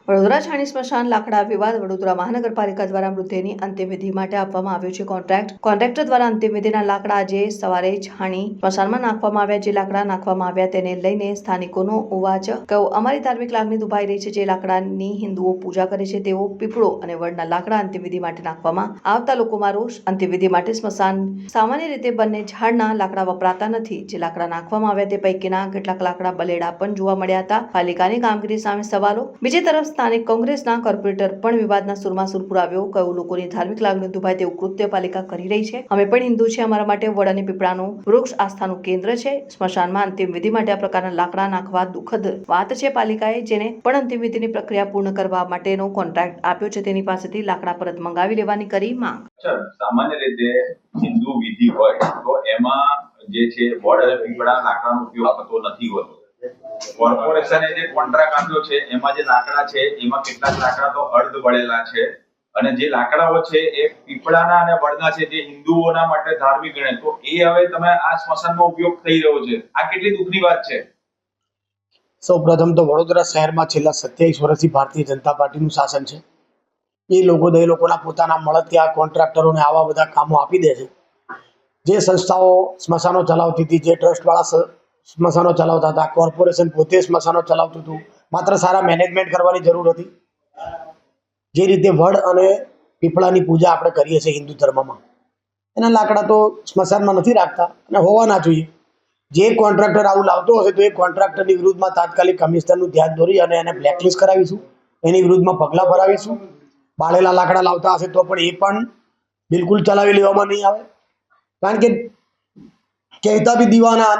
વડોદરા છાણી સ્મશાન લાકડા વિવાદ વડોદરા મહાનગરપાલિકા દ્વારા મૃતદેહની અંતિમવિધિ માટે આપવામાં આવ્યો છે કોન્ટ્રાક્ટર દ્વારા અંતિમવિધિના લાકડા આજે સવારે છાણી સ્મશાનમાં નાખવામાં આવ્યા. જે લાકડા નાખવામાં આવ્યા તેને લઈને સ્થાનિકોનો અવાજ કહ્યું, અમારી ધાર્મિક લાગણી દુભાઈ રહી છે. જે લાકડાની હિન્દુઓ પૂજા કરે છે તેઓ પીપળો અને વડના લાકડા અંતિમવિધિ માટે નાખવામાં આવતા લોકોમાં રોષ. અંતિમવિધિ માટે સ્મશાન સામાન્ય રીતે બંને ઝાડના લાકડા વપરાતા નથી. જે લાકડા નાખવામાં આવ્યા તે પૈકીના કેટલાક લાકડા બલેડા પણ જોવા મળ્યા હતા. પાલિકાની કામગીરી સામે સવાલો. બીજી તરફ સ્થાનિક કોંગ્રેસના કોર્પોરેટર પણ વિવાદના સુરમાં સુર પુરાવ્યો. કહ્યું, લોકોની ધાર્મિક લાગણી દુભાય તેવું કૃત્ય પાલિકા કરી રહી છે. અમે પણ હિન્દુ છે. અમારા માટે વડ અને પીપળાનું વૃક્ષ આસ્થાનું કેન્દ્ર છે. સ્મશાનમાં અંતિમ વિધિ માટે આ પ્રકારના લાકડા નાખવા દુઃખદ વાત છે. પાલિકાએ જેને પણ અંતિમ વિધિની પ્રક્રિયા પૂર્ણ કરવા માટેનો કોન્ટ્રાક્ટ આપ્યો છે તેની પાસેથી લાકડા પરત મંગાવી લેવાની કરી માંગ. સામાન્ય રીતે હિન્દુ વિધિ હોય તો એમાં જે છે વડ અને પીપળા લાકડાનો ઉપયોગ થતો નથી હોતો. કોર્પોરેશને જે કોન્ટ્રાક્ટ આપ્યો છે એમાં જે લાકડા છે એમાં કેટલાક લાકડા તો અર્ધ બળેલા છે અને જે લાકડાઓ છે એ પીપળાના અને વડના છે જે હિન્દુઓના માટે ધાર્મિક ગણે તો એ હવે તમે આ સ્મશાનમાં ઉપયોગ થઈ રહ્યો છે. આ કેટલી દુઃખની વાત છે. સૌપ્રથમ તો વડોદરા શહેરમાં છેલ્લા 27 વર્ષથી ભારતીય જનતા પાર્ટીનું શાસન છે. એ લોકોના પોતાના મળતિયા કોન્ટ્રાક્ટરોને આવા બધા કામો આપી દે છે. જે સંસ્થાઓ સ્મશાનો ચલાવતી હતી, જે ટ્રસ્ટવાળા સ્મશાનો ચલાવતા હતા, કોર્પોરેશન પોતે સ્મશાનો ચલાવતું હતું, માત્ર સારા મેનેજમેન્ટ કરવાની જરૂર હતી. જે રીતે વડ અને પીપળાની પૂજા આપણે કરીએ છીએ હિન્દુ ધર્મમાં, એના લાકડા તો સ્મશાનમાં નથી રાખતા અને હોવા ના જોઈએ. જે કોન્ટ્રાક્ટર આવું લાવતો હશે તો એ કોન્ટ્રાક્ટરની વિરુદ્ધમાં તાત્કાલિક કમિશનરનું ધ્યાન દોરી અને એને બ્લેકલિસ્ટ કરાવીશું. એની વિરુદ્ધમાં પગલાં ભરાવીશું. બાળેલા લાકડા લાવતા હશે તો પણ એ પણ બિલકુલ ચલાવી લેવામાં નહીં આવે. કારણ કે કહેતા બી દીવાના